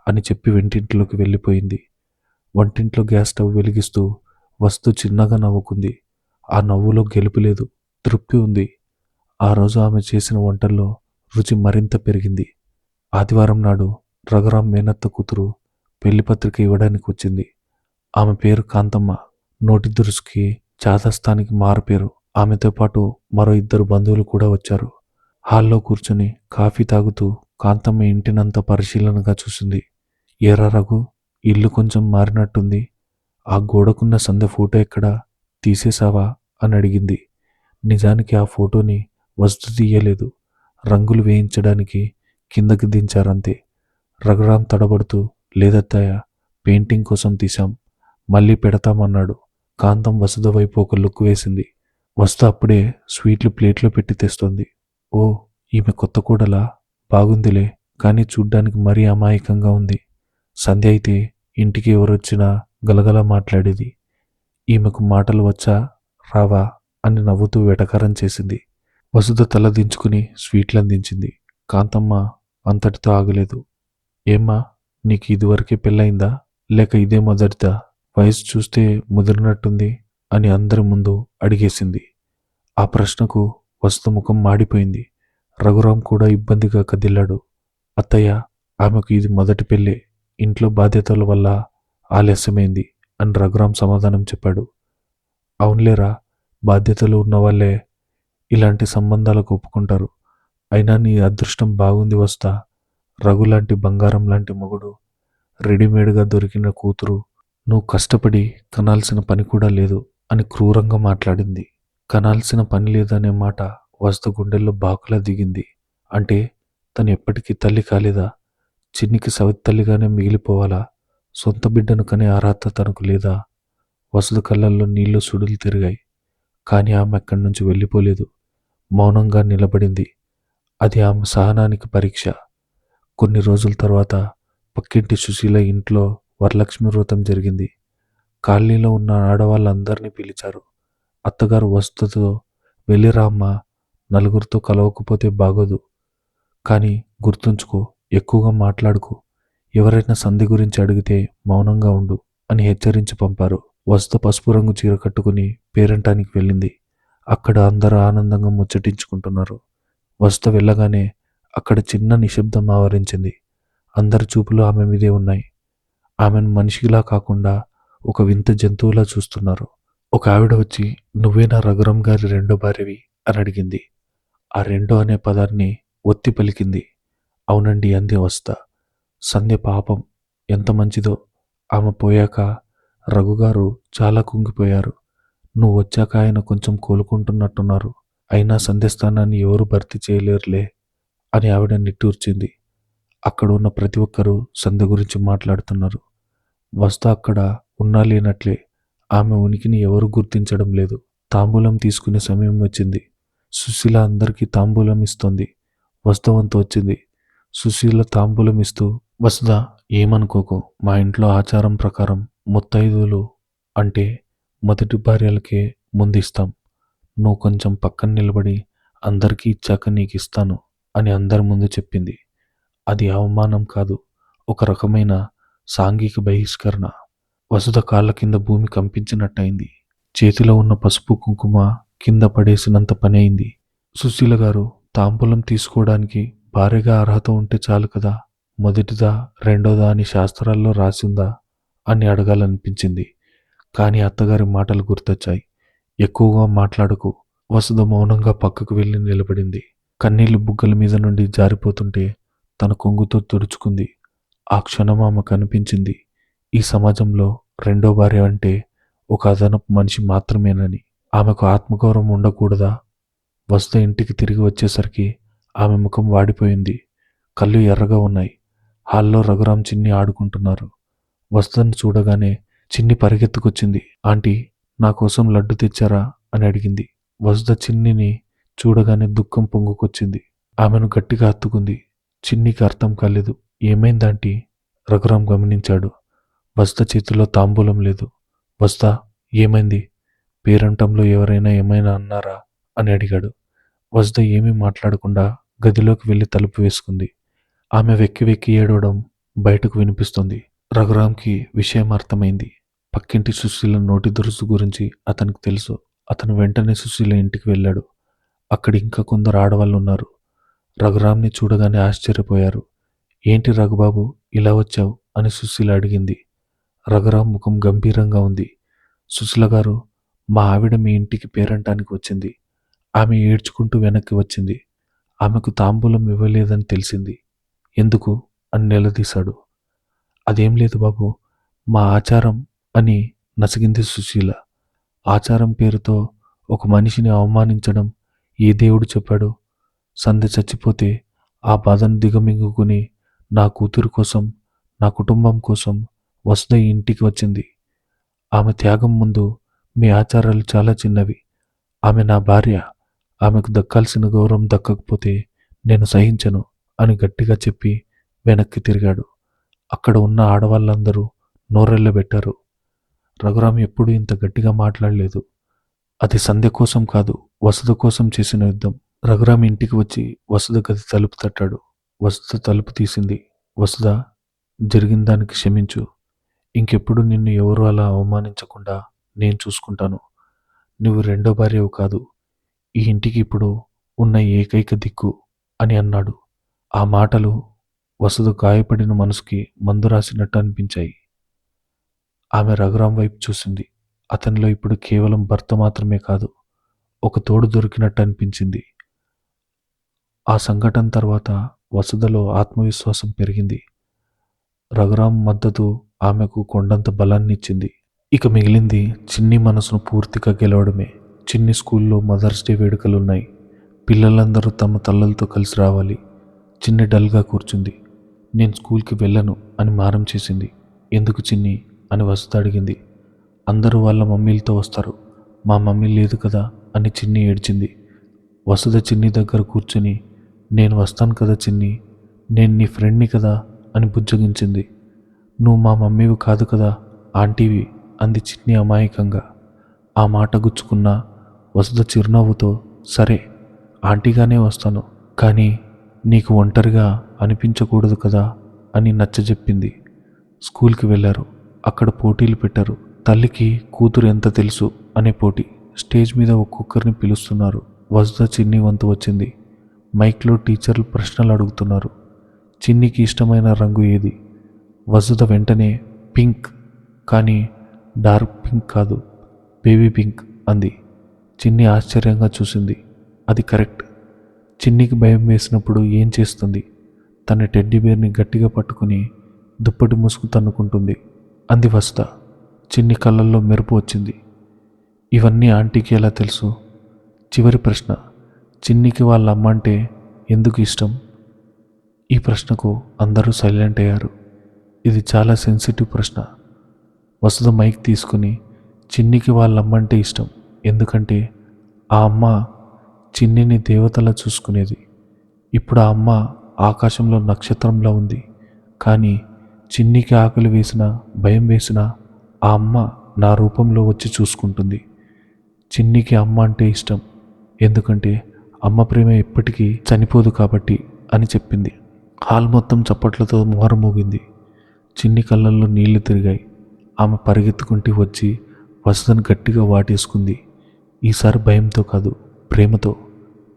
అని చెప్పి వంటింట్లోకి వెళ్ళిపోయింది. వంటింట్లో గ్యాస్ స్టవ్ వెలిగిస్తూ వస్తు చిన్నగా నవ్వుకుంది. ఆ నవ్వులో గెలుపు లేదు, తృప్తి ఉంది. ఆ రోజు ఆమె చేసిన వంటల్లో రుచి మరింత పెరిగింది. ఆదివారం నాడు రఘురాం మేనత్త కూతురు పెళ్లి పత్రిక ఇవ్వడానికి వచ్చింది. ఆమె పేరు కాంతమ్మ. నోటి దురుసుకి చాదస్తానికి మారుపేరు. ఆమెతో పాటు మరో ఇద్దరు బంధువులు కూడా వచ్చారు. హాల్లో కూర్చొని కాఫీ తాగుతూ కాంతమ్మ ఇంటినంతా పరిశీలనగా చూసింది. ఏరా రఘు, ఇల్లు కొంచెం మారినట్టుంది. ఆ గోడకున్న సందె ఫోటో ఎక్కడా, తీసేశావా అని అడిగింది. నిజానికి ఆ ఫోటోని వస్తు తీయలేదు, రంగులు వేయించడానికి కిందకి దించారంతే. రఘురాం తడబడుతూ, లేదత్తయ్య, పెయింటింగ్ కోసం తీశాం, మళ్ళీ పెడతామన్నాడు. కాంతం వసుధ వైపు ఒక లుక్ వేసింది. వస్తు అప్పుడే స్వీట్లు ప్లేట్లో పెట్టి తెస్తోంది. ఓ, ఈమె కొత్త కోడలా? బాగుందిలే, కానీ చూడ్డానికి మరీ అమాయకంగా ఉంది. సంధ్య అయితే ఇంటికి ఎవరొచ్చినా గలగలా మాట్లాడేది. ఈమెకు మాటలు వచ్చా, రావా అని నవ్వుతూ వెటకారం చేసింది. వసుధ తల దించుకుని స్వీట్లు అందించింది. కాంతమ్మ అంతటితో ఆగలేదు. ఏమ్మా, నీకు ఇదివరకే పెళ్ళయిందా, లేక ఇదే మొదటిదా? వయసు చూస్తే ముదిరినట్టుంది అని అందరి ముందు అడిగేసింది. ఆ ప్రశ్నకు వస్తు ముఖం మాడిపోయింది. రఘురాం కూడా ఇబ్బందిగా కదిలాడు. అత్తయ్య, ఆమెకు ఇది మొదటి పెళ్ళే, ఇంట్లో బాధ్యతల వల్ల ఆలస్యమైంది అని రఘురాం సమాధానం చెప్పాడు. అవునులేరా, బాధ్యతలు ఉన్నవాళ్లే ఇలాంటి సంబంధాలకు ఒప్పుకుంటారు. అయినా నీ అదృష్టం బాగుంది వస్తా. రఘులాంటి బంగారం లాంటి మొగుడు, రెడీమేడ్గా దొరికిన కూతురు, నువ్వు కష్టపడి కనాల్సిన పని కూడా లేదు అని క్రూరంగా మాట్లాడింది. కనాల్సిన పని లేదనే మాట వస్తు గుండెల్లో బాకులా దిగింది. అంటే తను ఎప్పటికీ తల్లి కాలేదా? చిన్నికి సవితల్లిగానే మిగిలిపోవాలా? సొంత బిడ్డను కనే అర్హత తనకు లేదా? వసుధ కళ్ళల్లో నీళ్లు సుడులు తిరిగాయి. కానీ ఆమె అక్కడి నుంచి వెళ్ళిపోలేదు. మౌనంగా నిలబడింది. అది ఆమె సహనానికి పరీక్ష. కొన్ని రోజుల తర్వాత పక్కింటి సుశీల ఇంట్లో వరలక్ష్మి వ్రతం జరిగింది. కాలనీలో ఉన్న ఆడవాళ్ళందరినీ పిలిచారు. అత్తగారు వస్తుతో, వెళ్ళిరామ్మా, నలుగురితో కలవకపోతే బాగోదు. కానీ గుర్తుంచుకో, ఎక్కువగా మాట్లాడుకో, ఎవరైనా సంధి గురించి అడిగితే మౌనంగా ఉండు అని హెచ్చరించి పంపారు. వస్తు పసుపు రంగు చీర కట్టుకుని పేరంటానికి వెళ్ళింది. అక్కడ అందరూ ఆనందంగా ముచ్చటించుకుంటున్నారు. వస్తు వెళ్ళగానే అక్కడ చిన్న నిశ్శబ్దం ఆవరించింది. అందరి చూపులు ఆమె మీదే ఉన్నాయి. ఆమెను మనిషిలా కాకుండా ఒక వింత జంతువులా చూస్తున్నారు. ఒక ఆవిడ వచ్చి, నువ్వేనా రఘురాం గారి రెండో భార్యవి అని అడిగింది. ఆ రెండో అనే పదాన్ని ఒత్తి పలికింది. అవునండి అంది వస్త. సంధ్య పాపం ఎంత మంచిదో. ఆమె పోయాక రఘుగారు చాలా కుంగిపోయారు. నువ్వు వచ్చాక ఆయన కొంచెం కోలుకుంటున్నట్టున్నారు. అయినా సంధ్య స్థానాన్ని ఎవరు భర్తీ చేయలేరులే అని ఆవిడ నిట్టూర్చింది. అక్కడ ఉన్న ప్రతి ఒక్కరూ సంధ్య గురించి మాట్లాడుతున్నారు. వస్త అక్కడ ఉన్నా లేనట్లే. ఆమె ఉనికిని ఎవరూ గుర్తించడం లేదు. తాంబూలం తీసుకునే సమయం వచ్చింది. సుశీల అందరికీ తాంబూలం ఇస్తోంది. వసుధ వంతు వచ్చింది. సుశీల తాంబూలం ఇస్తూ, వసుధ, ఏమనుకోకు, మా ఇంట్లో ఆచారం ప్రకారం ముత్తైదువులు అంటే మొదటి భార్యలకే ముందిస్తాం. నువ్వు కొంచెం పక్కన నిలబడి అందరికీ ఇచ్చాక నీకు ఇస్తాను అని అందరి ముందు చెప్పింది. అది అవమానం కాదు, ఒక రకమైన సాంఘిక బహిష్కరణ. వసుధ కాళ్ళ కింద భూమి కంపించినట్టయింది. చేతిలో ఉన్న పసుపు కుంకుమ కింద పడేసినంత పని అయింది. సుశీల గారు, తాంబూలం తీసుకోవడానికి భార్యగా అర్హత ఉంటే చాలు కదా, మొదటిదా రెండోదా అని శాస్త్రాల్లో రాసిందా అని అడగాలనిపించింది. కానీ అత్తగారి మాటలు గుర్తొచ్చాయి. ఎక్కువగా మాట్లాడకు. వసుధ మౌనంగా పక్కకు వెళ్ళి నిలబడింది. కన్నీళ్లు బుగ్గల మీద నుండి జారిపోతుంటే తన కొంగుతో తుడుచుకుంది. ఆ క్షణం ఆమెకు అనిపించింది, ఈ సమాజంలో రెండో భార్య అంటే ఒక అదనపు మనిషి మాత్రమేనని. ఆమెకు ఆత్మగౌరవం ఉండకూడదా? వసుధ ఇంటికి తిరిగి వచ్చేసరికి ఆమె ముఖం వాడిపోయింది. కళ్ళు ఎర్రగా ఉన్నాయి. హాల్లో రఘురాం, చిన్ని ఆడుకుంటున్నారు. వసుధను చూడగానే చిన్ని పరిగెత్తుకొచ్చింది. ఆంటీ, నా కోసం లడ్డు తెచ్చారా అని అడిగింది. వసుధ చిన్నిని చూడగానే దుఃఖం పొంగుకొచ్చింది. ఆమెను గట్టిగా హత్తుకుంది. చిన్నికి అర్థం కాలేదు. ఏమైందాంటీ? రఘురాం గమనించాడు. వసుధ చేతిలో తాంబూలం లేదు. వసుధ, ఏమైంది? పేరంటంలో ఎవరైనా ఏమైనా అన్నారా అని అడిగాడు. వసుధ ఏమీ మాట్లాడకుండా గదిలోకి వెళ్ళి తలుపు వేసుకుంది. ఆమె వెక్కి వెక్కి ఏడవడం బయటకు వినిపిస్తుంది. రఘురాంకి విషయం అర్థమైంది. పక్కింటి సుశీల నోటి దురుసు గురించి అతనికి తెలుసు. అతను వెంటనే సుశీల ఇంటికి వెళ్ళాడు. అక్కడ ఇంకా కొందరు ఆడవాళ్ళు ఉన్నారు. రఘురాంని చూడగానే ఆశ్చర్యపోయారు. ఏంటి రఘుబాబు, ఇలా వచ్చావు అని సుశీల అడిగింది. రఘురాం ముఖం గంభీరంగా ఉంది. సుశీల గారు, మా ఆవిడ మీ ఇంటికి పేరంటానికి వచ్చింది. ఆమె ఏడ్చుకుంటూ వెనక్కి వచ్చింది. ఆమెకు తాంబూలం ఇవ్వలేదని తెలిసింది. ఎందుకు అని నిలదీశాడు. అదేం లేదు బాబు, మా ఆచారం అని నసిగింది సుశీల. ఆచారం పేరుతో ఒక మనిషిని అవమానించడం ఏ దేవుడు చెప్పాడు? సంధ్య చచ్చిపోతే ఆ బాధను దిగమింగుకుని నా కూతురు కోసం, నా కుటుంబం కోసం వసుధ ఈ ఇంటికి వచ్చింది. ఆమె త్యాగం ముందు మీ ఆచారాలు చాలా చిన్నవి. ఆమె నా భార్య. ఆమెకు దక్కాల్సిన గౌరవం దక్కకపోతే నేను సహించను అని గట్టిగా చెప్పి వెనక్కి తిరిగాడు. అక్కడ ఉన్న ఆడవాళ్ళందరూ నోరెళ్ళబెట్టారు. రఘురాం ఎప్పుడూ ఇంత గట్టిగా మాట్లాడలేదు. అది సంధ్య కోసం కాదు, వసుధ కోసం చేసిన యుద్ధం. రఘురాం ఇంటికి వచ్చి వసుధ గది తలుపు తట్టాడు. వసుధ తలుపు తీసింది. వసుధ, జరిగిన దానికి క్షమించు. ఇంకెప్పుడు నిన్ను ఎవరు అలా అవమానించకుండా నేను చూసుకుంటాను. నువ్వు రెండో భార్యవు కాదు, ఈ ఇంటికి ఇప్పుడు ఉన్న ఏకైక దిక్కు అని అన్నాడు. ఆ మాటలు వసుధ గాయపడిన మనసుకి మందు రాసినట్టు అనిపించాయి. ఆమె రఘురాం వైపు చూసింది. అతనిలో ఇప్పుడు కేవలం భర్త మాత్రమే కాదు, ఒక తోడు దొరికినట్టు అనిపించింది. ఆ సంఘటన తర్వాత వసుధలో ఆత్మవిశ్వాసం పెరిగింది. రఘురాం మద్దతు ఆమెకు కొండంత బలాన్నిచ్చింది. ఇక మిగిలింది చిన్ని మనసును పూర్తిగా గెలవడమే. చిన్ని స్కూల్లో మదర్స్ డే వేడుకలున్నాయి. పిల్లలందరూ తమ తల్లలతో కలిసి రావాలి. చిన్ని డల్గా కూర్చుంది. నేను స్కూల్కి వెళ్ళను అని మారం చేసింది. ఎందుకు చిన్ని అని వసుధ అడిగింది. అందరూ వాళ్ళ మమ్మీలతో వస్తారు, మా మమ్మీ లేదు కదా అని చిన్ని ఏడ్చింది. వసుధ చిన్ని దగ్గర కూర్చుని, నేను వస్తాను కదా చిన్ని, నేను నీ ఫ్రెండ్ని కదా అని బుజ్జగించింది. నువ్వు మా మమ్మీవి కాదు కదా, ఆంటీవి అంది చిన్ని అమాయకంగా. ఆ మాట గుచ్చుకున్న వసుధ చిరునవ్వుతో, సరే ఆంటీగానే వస్తాను, కానీ నీకు ఒంటరిగా అనిపించకూడదు కదా అని నచ్చజెప్పింది. స్కూల్కి వెళ్ళారు. అక్కడ పోటీలు పెట్టారు. తల్లికి కూతురు ఎంత తెలుసు అనే పోటీ. స్టేజ్ మీద ఒక్కొక్కరిని పిలుస్తున్నారు. వసుధ చిన్ని వంతు వచ్చింది. మైక్లో టీచర్లు ప్రశ్నలు అడుగుతున్నారు. చిన్నికి ఇష్టమైన రంగు ఏది? వసుధ వెంటనే పింక్, కానీ డార్క్ పింక్ కాదు, బేబీ పింక్ అంది. చిన్ని ఆశ్చర్యంగా చూసింది. అది కరెక్ట్. చిన్నికి భయం వేసినప్పుడు ఏం చేస్తుంది? తన టెడ్డీ బేర్ని గట్టిగా పట్టుకుని దుప్పటి ముసుగు తన్నుకుంటుంది అంది వసుధ. చిన్ని కళ్ళల్లో మెరుపు వచ్చింది. ఇవన్నీ ఆంటీకి ఎలా తెలుసు? చివరి ప్రశ్న, చిన్నికి వాళ్ళ అమ్మ అంటే ఎందుకు ఇష్టం? ఈ ప్రశ్నకు అందరూ సైలెంట్ అయ్యారు. ఇది చాలా సెన్సిటివ్ ప్రశ్న. వసుధ మైక్ తీసుకుని, చిన్నికి వాళ్ళ అమ్మ అంటే ఇష్టం ఎందుకంటే ఆ అమ్మ చిన్నిని దేవతలా చూసుకునేది. ఇప్పుడు ఆ అమ్మ ఆకాశంలో నక్షత్రంలా ఉంది. కానీ చిన్నికి ఆకలి వేసినా, భయం వేసినా ఆ అమ్మ నా రూపంలో వచ్చి చూసుకుంటుంది. చిన్నికి అమ్మ అంటే ఇష్టం ఎందుకంటే అమ్మ ప్రేమ ఎప్పటికీ చనిపోదు కాబట్టి అని చెప్పింది. హాల్ మొత్తం చప్పట్లతో మారుమోగింది. చిన్ని కళ్ళల్లో నీళ్లు తిరిగాయి. ఆమె పరిగెత్తుకుంటూ వచ్చి వసుధను గట్టిగా వాటేసుకుంది. ఈసారి భయంతో కాదు, ప్రేమతో.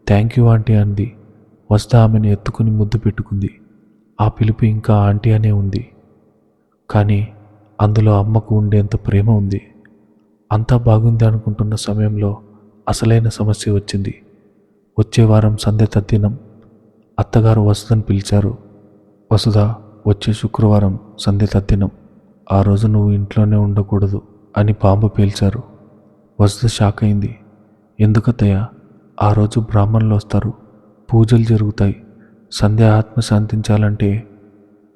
థ్యాంక్ యూ ఆంటీ అంది. వసుధ ఆమెను ఎత్తుకుని ముద్దు పెట్టుకుంది. ఆ పిలుపు ఇంకా ఆంటీ అనే ఉంది, కానీ అందులో అమ్మకు ఉండేంత ప్రేమ ఉంది. అంతా బాగుంది అనుకుంటున్న సమయంలో అసలైన సమస్య వచ్చింది. వచ్చే వారం సంధ్య తద్దినం. అత్తగారు వసుధను పిలిచారు. వసుధ, వచ్చే శుక్రవారం సంధ్య తద్దినం. ఆ రోజు నువ్వు ఇంట్లోనే ఉండకూడదు అని బాంబు పేల్చారు. వసుధ షాక్ అయింది. ఎందుకత్తయ్య? ఆ రోజు బ్రాహ్మణులు వస్తారు, పూజలు జరుగుతాయి. సంధ్య ఆత్మ శాంతించాలంటే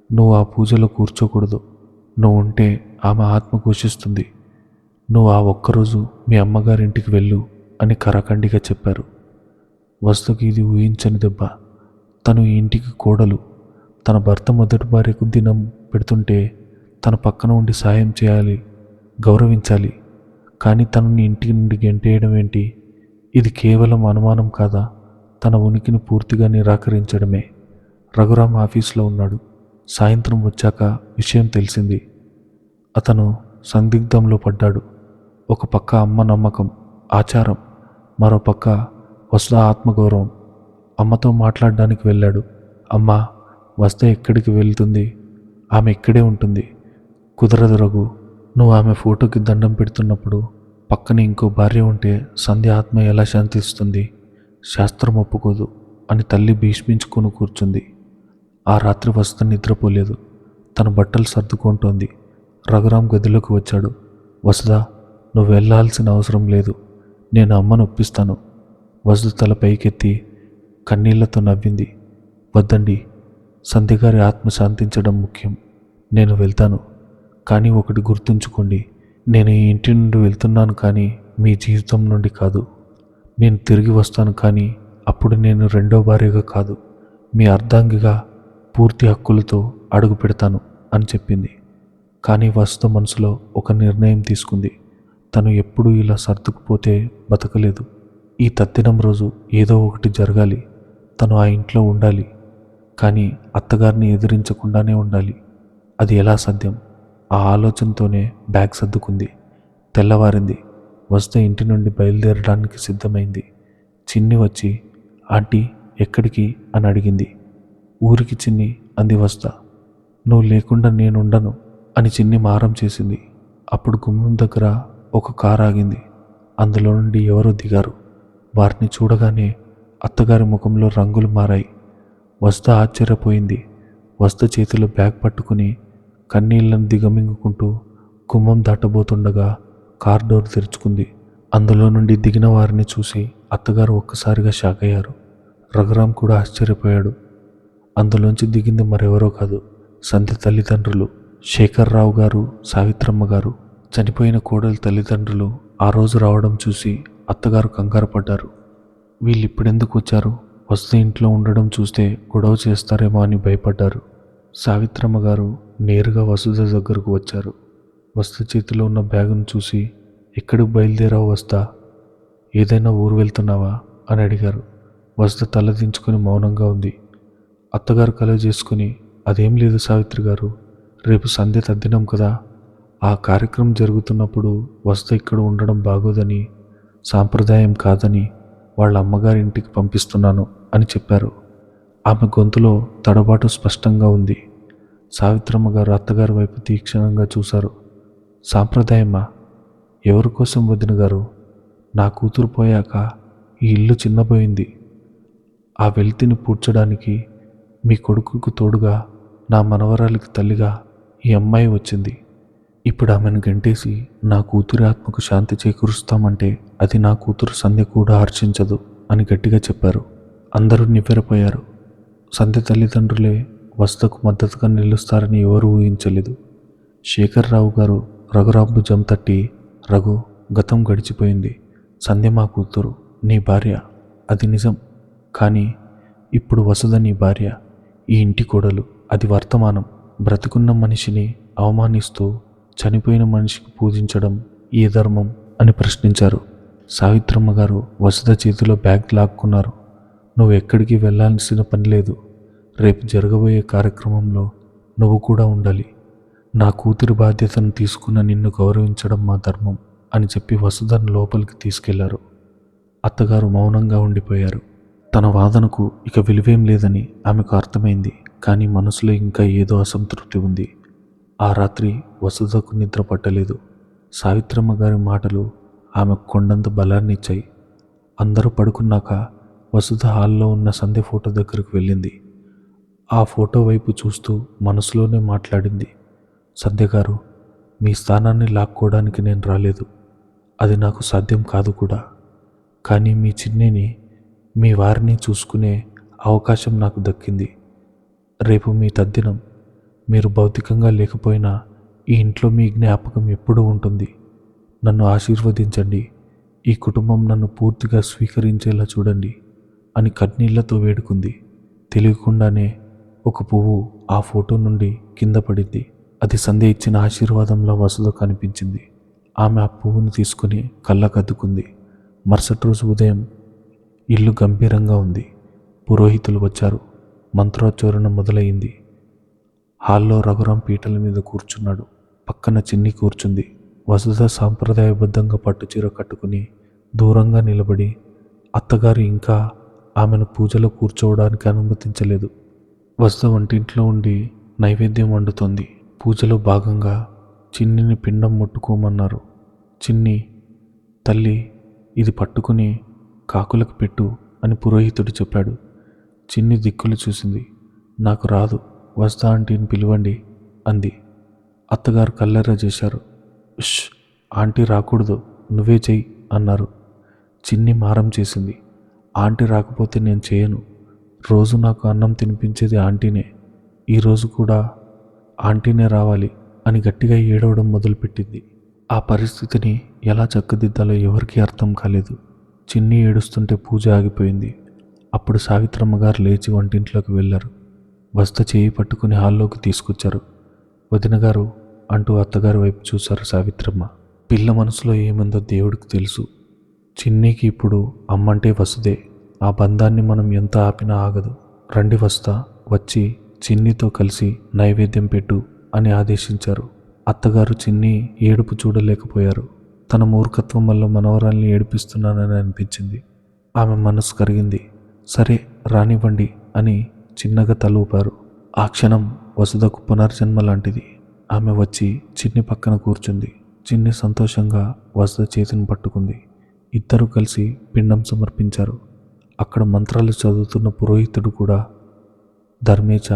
నువ్వు ఆ పూజలో కూర్చోకూడదు. నువ్వు ఉంటే ఆమె ఆత్మ ఘోషిస్తుంది. నువ్వు ఆ ఒక్కరోజు మీ అమ్మగారింటికి వెళ్ళు అని కరాఖండిగా చెప్పారు. వసుధకి ఇది ఊహించని దెబ్బ. తను ఈ ఇంటికి కోడలు. తన భర్త మొదటి భార్యకు దినం పెడుతుంటే తన పక్కన ఉండి సాయం చేయాలి, గౌరవించాలి. కానీ తనని ఇంటి నుండి గెంటేయడం ఏంటి? ఇది కేవలం అనుమానం కాదా? తన ఉనికిని పూర్తిగా నిరాకరించడమే. రఘురామ్ ఆఫీస్లో ఉన్నాడు. సాయంత్రం వచ్చాక విషయం తెలిసింది. అతను సందిగ్ధంలో పడ్డాడు. ఒక పక్క అమ్మ నమ్మకం, ఆచారం, మరో పక్క వసుధ ఆత్మగౌరవం. అమ్మతో మాట్లాడడానికి వెళ్ళాడు. అమ్మా, వసుధ ఎక్కడికి వెళ్తుంది? ఆమె ఇక్కడే ఉంటుంది. కుదరదు రఘు. నువ్వు ఆమె ఫోటోకి దండం పెడుతున్నప్పుడు పక్కన ఇంకో భార్య ఉంటే సంధ్య ఆత్మ ఎలా శాంతిస్తుంది? శాస్త్రం ఒప్పుకోదు అని తల్లి భీష్మించుకొని కూర్చుంది. ఆ రాత్రి వసుధ నిద్రపోలేదు. తన బట్టలు సర్దుకుంటోంది. రఘురామ్ గదిలోకి వచ్చాడు. వసుధ, నువ్వు వెళ్ళాల్సిన అవసరం లేదు. నేను అమ్మను ఒప్పిస్తాను. వసుధ తల పైకెత్తి కన్నీళ్లతో నవ్వింది. వద్దండి, సంధ్యగారి ఆత్మ శాంతించడం ముఖ్యం. నేను వెళ్తాను. కానీ ఒకటి గుర్తుంచుకోండి, నేను ఈ ఇంటి నుండి వెళ్తున్నాను కానీ మీ జీవితం నుండి కాదు. నేను తిరిగి వస్తాను కానీ అప్పుడు నేను రెండో భార్యగా కాదు, మీ అర్ధాంగిగా పూర్తి హక్కులతో అడుగు పెడతాను అని చెప్పింది. కానీ వసుధ మనసులో ఒక నిర్ణయం తీసుకుంది. తను ఎప్పుడూ ఇలా సర్దుకుపోతే బతకలేదు. ఈ తద్దినం రోజు ఏదో ఒకటి జరగాలి. తను ఆ ఇంట్లో ఉండాలి, కానీ అత్తగారిని ఎదిరించకుండానే ఉండాలి. అది ఎలా సాధ్యం? ఆ ఆలోచనతోనే బ్యాగ్ సర్దుకుంది. తెల్లవారింది. వసుధ ఇంటి నుండి బయలుదేరడానికి సిద్ధమైంది. చిన్ని వచ్చి, ఆంటీ ఎక్కడికి అని అడిగింది. ఊరికి చిన్ని అంది వసుధ. నువ్వు లేకుండా నేనుండను అని చిన్ని మారం చేసింది. అప్పుడు గుమ్మం దగ్గర ఒక కారు ఆగింది. అందులో నుండి ఎవరో దిగారు. వారిని చూడగానే అత్తగారి ముఖంలో రంగులు మారాయి. వసుధ ఆశ్చర్యపోయింది. వసుధ చేతిలో బ్యాగ్ పట్టుకుని కన్నీళ్లను దిగమింగుకుంటూ గుమ్మం దాటబోతుండగా కార్ డోర్ తెరుచుకుంది. అందులో నుండి దిగిన వారిని చూసి అత్తగారు ఒక్కసారిగా షాక్ అయ్యారు. రఘురామ్ కూడా ఆశ్చర్యపోయాడు. అందులోంచి దిగింది మరెవరో కాదు, సంధ్య తల్లిదండ్రులు. శేఖర్రావు గారు, సావిత్రమ్మ గారు. చనిపోయిన కోడలి తల్లిదండ్రులు ఆ రోజు రావడం చూసి అత్తగారు కంగారు పడ్డారు. వీళ్ళు ఇప్పుడెందుకు వచ్చారు? వసుధ ఇంట్లో ఉండడం చూస్తే గొడవ చేస్తారేమో అని భయపడ్డారు. సావిత్రమ్మ గారు నేరుగా వసుధ దగ్గరకు వచ్చారు. వసుధ చేతిలో ఉన్న బ్యాగును చూసి, ఎక్కడికి బయలుదేరావు వసుధ? ఏదైనా ఊరు వెళ్తున్నావా అని అడిగారు. వసుధ తలదించుకొని మౌనంగా ఉంది. అత్తగారు కలవ చేసుకుని, అదేం లేదు సావిత్రి గారు, రేపు సంధ్య తద్దినం కదా, ఆ కార్యక్రమం జరుగుతున్నప్పుడు వసుధ ఇక్కడ ఉండడం బాగోదని, సాంప్రదాయం కాదని వాళ్ళ అమ్మగారి ఇంటికి పంపిస్తున్నాను అని చెప్పారు. ఆమె గొంతులో తడబాటు స్పష్టంగా ఉంది. సావిత్రమ్మ గారు అత్తగారి వైపు తీక్షణంగా చూశారు. సాంప్రదాయమా? ఎవరి కోసం వదిన గారు? నా కూతురు పోయాక ఈ ఇల్లు చిన్నపోయింది. ఆ వెలితిని పూడ్చడానికి మీ కొడుకుకు తోడుగా నా మనవరాలికి తల్లిగా ఈ అమ్మాయి వచ్చింది. ఇప్పుడు ఆమెను గంటేసి నా కూతురి ఆత్మకు శాంతి చేకూరుస్తామంటే అది నా కూతురు సంధ్య కూడా హర్షించదు అని గట్టిగా చెప్పారు. అందరూ నివ్వెరపోయారు. సంధ్య తల్లిదండ్రులే వసుధకు మద్దతుగా నిలుస్తారని ఎవరూ ఊహించలేదు. శేఖర్రావు గారు రఘురామ్ భుజం తట్టి, రఘు, గతం గడిచిపోయింది. సంధ్య మా కూతురు, నీ భార్య, అది నిజం. కానీ ఇప్పుడు వసుధ నీ భార్య, ఈ ఇంటి కోడలు. అది వర్తమానం. బ్రతికున్న మనిషిని అవమానిస్తూ చనిపోయిన మనిషికి పూజించడం ఏ ధర్మం అని ప్రశ్నించారు. సావిత్రమ్మ గారు వసుధ చేతిలో బ్యాగ్ లాక్కున్నారు. నువ్వు ఎక్కడికి వెళ్ళాల్సిన పని లేదు. రేపు జరగబోయే కార్యక్రమంలో నువ్వు కూడా ఉండాలి. నా కూతురి బాధ్యతను తీసుకున్న నిన్ను గౌరవించడం మా ధర్మం అని చెప్పి వసుధను లోపలికి తీసుకెళ్లారు. అత్తగారు మౌనంగా ఉండిపోయారు. తన వాదనకు ఇక విలువేం లేదని ఆమెకు అర్థమైంది. కానీ మనసులో ఇంకా ఏదో అసంతృప్తి ఉంది. ఆ రాత్రి వసుధకు నిద్ర పట్టలేదు. సావిత్రమ్మ గారి మాటలు ఆమెకు కొండంత బలాన్ని ఇచ్చాయి. అందరూ పడుకున్నాక వసుధ హాల్లో ఉన్న సంధ్య ఫోటో దగ్గరకు వెళ్ళింది. ఆ ఫోటో వైపు చూస్తూ మనసులోనే మాట్లాడింది. సంధ్య గారు, మీ స్థానాన్ని లాక్కోవడానికి నేను రాలేదు. అది నాకు సాధ్యం కాదు కూడా. కానీ మీ చిన్నిని, మీ వారిని చూసుకునే అవకాశం నాకు దక్కింది. రేపు మీ తద్దినం. మీరు భౌతికంగా లేకపోయినా ఈ ఇంట్లో మీ జ్ఞాపకం ఎప్పుడూ ఉంటుంది. నన్ను ఆశీర్వదించండి. ఈ కుటుంబం నన్ను పూర్తిగా స్వీకరించేలా చూడండి అని కన్నీళ్లతో వేడుకుంది. తెలియకుండానే ఒక పువ్వు ఆ ఫోటో నుండి కింద పడింది. అది సంధ్య ఇచ్చిన ఆశీర్వాదంలో వసుధ కనిపించింది. ఆమె ఆ పువ్వును తీసుకుని కళ్ళకద్దుకుంది. మరుసటి రోజు ఉదయం ఇల్లు గంభీరంగా ఉంది. పురోహితులు వచ్చారు. మంత్రోచ్చారణ మొదలైంది. హాల్లో రఘురాం పీటల మీద కూర్చున్నాడు. పక్కన చిన్ని కూర్చుంది. వసుధ సాంప్రదాయబద్ధంగా పట్టుచీర కట్టుకుని దూరంగా నిలబడి అత్తగారు ఇంకా ఆమెను పూజలో కూర్చోవడానికి అనుమతించలేదు. వసుధ వంటింట్లో ఉండి నైవేద్యం వండుతోంది. పూజలో భాగంగా చిన్నిని పిండం ముట్టుకోమన్నారు. చిన్ని, తల్లి ఇది పట్టుకుని కాకులకు పెట్టు అని పురోహితుడు చెప్పాడు. చిన్ని దిక్కులు చూసింది. నాకు రాదు, వసుధ ఆంటీని పిలవండి అంది. అత్తగారు కల్లెర్ర చేశారు. ఉష్, ఆంటీ రాకూడదు, నువ్వే చెయ్యి అన్నారు. చిన్ని మారం చేసింది. ఆంటీ రాకపోతే నేను చేయను. రోజు నాకు అన్నం తినిపించేది ఆంటీనే. ఈరోజు కూడా ఆంటీనే రావాలి అని గట్టిగా ఏడవడం మొదలుపెట్టింది. ఆ పరిస్థితిని ఎలా చక్కదిద్దాలో ఎవరికీ అర్థం కాలేదు. చిన్ని ఏడుస్తుంటే పూజ ఆగిపోయింది. అప్పుడు సావిత్రమ్మ గారు లేచి వంటింట్లోకి వెళ్ళారు. వసుధ చేయి పట్టుకుని హాల్లోకి తీసుకొచ్చారు. వదిన గారు అంటూ అత్తగారి వైపు చూశారు సావిత్రమ్మ. పిల్ల మనసులో ఏముందో దేవుడికి తెలుసు. చిన్నికి ఇప్పుడు అమ్మంటే వసుదే. ఆ బంధాన్ని మనం ఎంత ఆపినా ఆగదు. రండి వసుధ, వచ్చి చిన్నితో కలిసి నైవేద్యం పెట్టు అని ఆదేశించారు. అత్తగారు చిన్ని ఏడుపు చూడలేకపోయారు. తన మూర్ఖత్వం వల్ల మనవరాల్ని ఏడిపిస్తున్నానని అనిపించింది. ఆమె మనసు కరిగింది. సరే రానివ్వండి అని చిన్నగా తల ఊపారు. ఆ క్షణం వసుధకు పునర్జన్మ లాంటిది. ఆమె వచ్చి చిన్ని పక్కన కూర్చుంది. చిన్ని సంతోషంగా వసుధ చేతిని పట్టుకుంది. ఇద్దరూ కలిసి పిండం సమర్పించారు. అక్కడ మంత్రాలు చదువుతున్న పురోహితుడు కూడా ధర్మేచ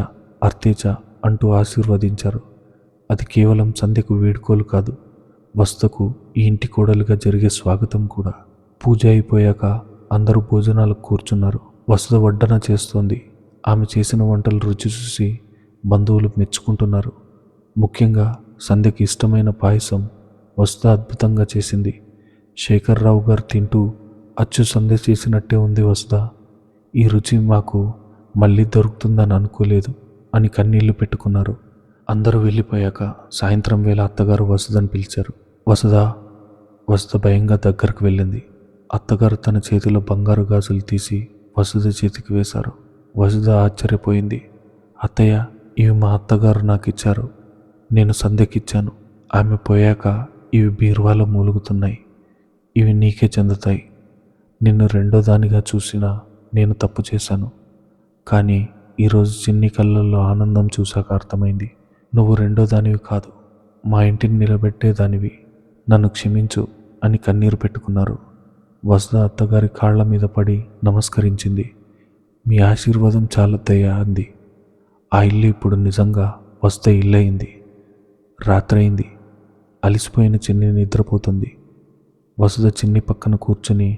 అర్థేచ అంటూ ఆశీర్వదించారు. అది కేవలం సంధ్యకు వీడ్కోలు కాదు, వసుధకు ఈ ఇంటి కోడలుగా జరిగే స్వాగతం కూడా. పూజ అయిపోయాక అందరూ భోజనాలకు కూర్చున్నారు. వసుధ వడ్డన చేస్తోంది. ఆమె చేసిన వంటలు రుచి చూసి బంధువులు మెచ్చుకుంటున్నారు. ముఖ్యంగా సంధ్యకి ఇష్టమైన పాయసం వసుధ అద్భుతంగా చేసింది. శేఖర్రావు గారు తింటూ అచ్చు సంధ్య చేసినట్టే ఉంది వసుధ. ఈ రుచి మాకు మళ్ళీ దొరుకుతుందని అనుకోలేదు అని కన్నీళ్లు పెట్టుకున్నారు. అందరూ వెళ్ళిపోయాక సాయంత్రం వేళ అత్తగారు వసుధని పిలిచారు. వసుధ భయంగా దగ్గరకు వెళ్ళింది. అత్తగారు తన చేతిలో బంగారు గాజులు తీసి వసుధ చేతికి వేశారు. వసుధ ఆశ్చర్యపోయింది. అత్తయ్య, ఇవి మా అత్తగారు నాకు ఇచ్చారు. నేను సంధ్యకిచ్చాను. ఆమె పోయాక ఇవి బీరువాలో మూలుగుతున్నాయి. ఇవి నీకే చెందుతాయి. నిన్ను రెండో దానిగా చూసినా నేను తప్పు చేశాను. కానీ ఈరోజు చిన్ని కళ్ళల్లో ఆనందం చూశాక అర్థమైంది. నువ్వు రెండో దానివి కాదు, మా ఇంటిని నిలబెట్టేదానివి. నన్ను క్షమించు అని కన్నీరు పెట్టుకున్నారు. వసుధ అత్తగారి కాళ్ల మీద పడి నమస్కరించింది. మీ ఆశీర్వాదం చాలద్దయ్యా అంది. ఆ ఇల్లు ఇప్పుడు నిజంగా వసుధ ఇల్లయింది. రాత్రయింది. అలిసిపోయిన చిన్ని నిద్రపోతుంది. వసుధ చిన్ని పక్కన కూర్చుని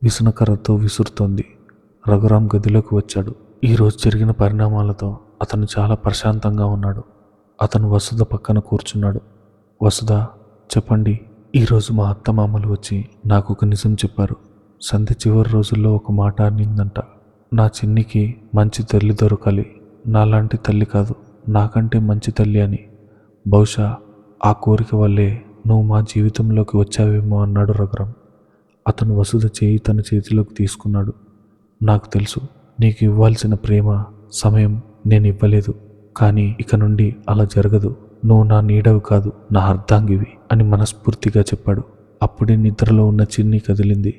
విసనకర్రతో విసురుతోంది. రఘురాం గదిలోకి వచ్చాడు. ఈరోజు జరిగిన పరిణామాలతో అతను చాలా ప్రశాంతంగా ఉన్నాడు. అతను వసుధ పక్కన కూర్చున్నాడు. వసుధ, చెప్పండి. ఈరోజు మా అత్తమామలు వచ్చి నాకు ఒక నిజం చెప్పారు. సంధ్య చివరి రోజుల్లో ఒక మాట అనిందంట. నా చిన్నికి మంచి తల్లి దొరకాలి, నాలాంటి తల్లి కాదు, నాకంటే మంచి తల్లి అని. బహుశా ఆ కోరిక వల్లే నువ్వు మా జీవితంలోకి వచ్చావేమో అన్నాడు రఘురాం. అతను వసుధ చేయి తన చేతిలోకి తీసుకున్నాడు. నాకు తెలుసు, నీకు ఇవ్వాల్సిన ప్రేమ, సమయం నేను ఇవ్వలేదు. కానీ ఇక నుండి అలా జరగదు. నువ్వు నా నీడవి కాదు, నా అర్ధాంగివి అని మనస్ఫూర్తిగా చెప్పాడు. అప్పుడే నిద్రలో ఉన్న చిన్ని కదిలింది.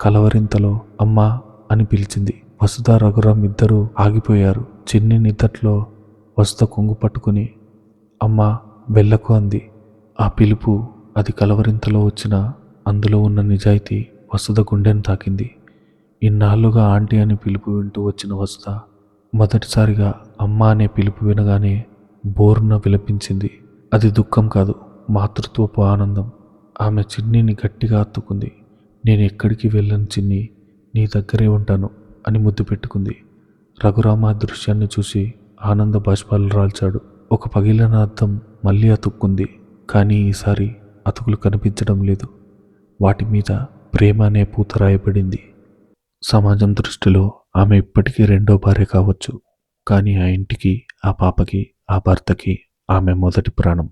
కలవరింతలో అమ్మా అని పిలిచింది. వసుధ, రఘురాం ఇద్దరూ ఆగిపోయారు. చిన్ని నిద్దట్లో వసుధ కొంగు పట్టుకుని అమ్మా వెళ్ళకు అంది. ఆ పిలుపు, అది కలవరింతలో వచ్చిన అందులో ఉన్న నిజాయితీ వసుధ గుండెను తాకింది. ఇన్నాళ్లుగా ఆంటీ అని పిలుపు వింటూ వచ్చిన వసుధ మొదటిసారిగా అమ్మ అనే పిలుపు వినగానే బోరున విలపించింది. అది దుఃఖం కాదు, మాతృత్వపు ఆనందం. ఆమె చిన్నిని గట్టిగా హత్తుకుంది. నేను ఎక్కడికి వెళ్ళను చిన్ని, నీ దగ్గరే ఉంటాను అని ముద్దు పెట్టుకుంది. రఘురామ ఆ దృశ్యాన్ని చూసి ఆనంద బాష్పాలు రాల్చాడు. ఒక పగిలిన అద్దం మళ్ళీ అతుక్కుంది. కానీ ఈసారి అతుకులు కనిపించడం లేదు. వాటి మీద ప్రేమ అనే పూత రాయబడింది. సమాజం దృష్టిలో ఆమె ఇప్పటికీ రెండో భార్య కావచ్చు. కానీ ఆ ఇంటికి, ఆ పాపకి, ఆ భర్తకి ఆమె మొదటి ప్రాణం.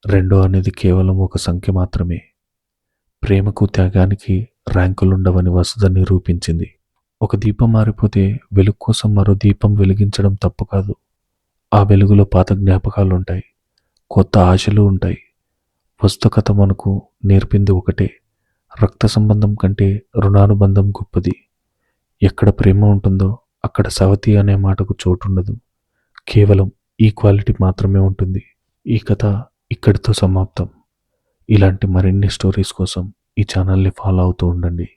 రెండో అనేది కేవలం ఒక సంఖ్య మాత్రమే. ప్రేమకు, త్యాగానికి ర్యాంకులుండవని వసుధ నిరూపించింది. ఒక దీపం మారిపోతే వెలుగు కోసం మరో దీపం వెలిగించడం తప్పు కాదు. ఆ వెలుగులో పాత జ్ఞాపకాలుంటాయి, కొత్త ఆశలు ఉంటాయి. పుస్తకథ మనకు నేర్పింది ఒకటే: రక్త సంబంధం కంటే రుణానుబంధం గొప్పది. ఎక్కడ ప్రేమ ఉంటుందో అక్కడ సవతి అనే మాటకు చోటుండదు. కేవలం ఈక్వాలిటీ మాత్రమే ఉంటుంది. ఈ కథ ఇక్కడితో సమాప్తం. ఇలాంటి మరిన్ని స్టోరీస్ కోసం ఈ ఛానల్ని ఫాలో అవుతూ ఉండండి.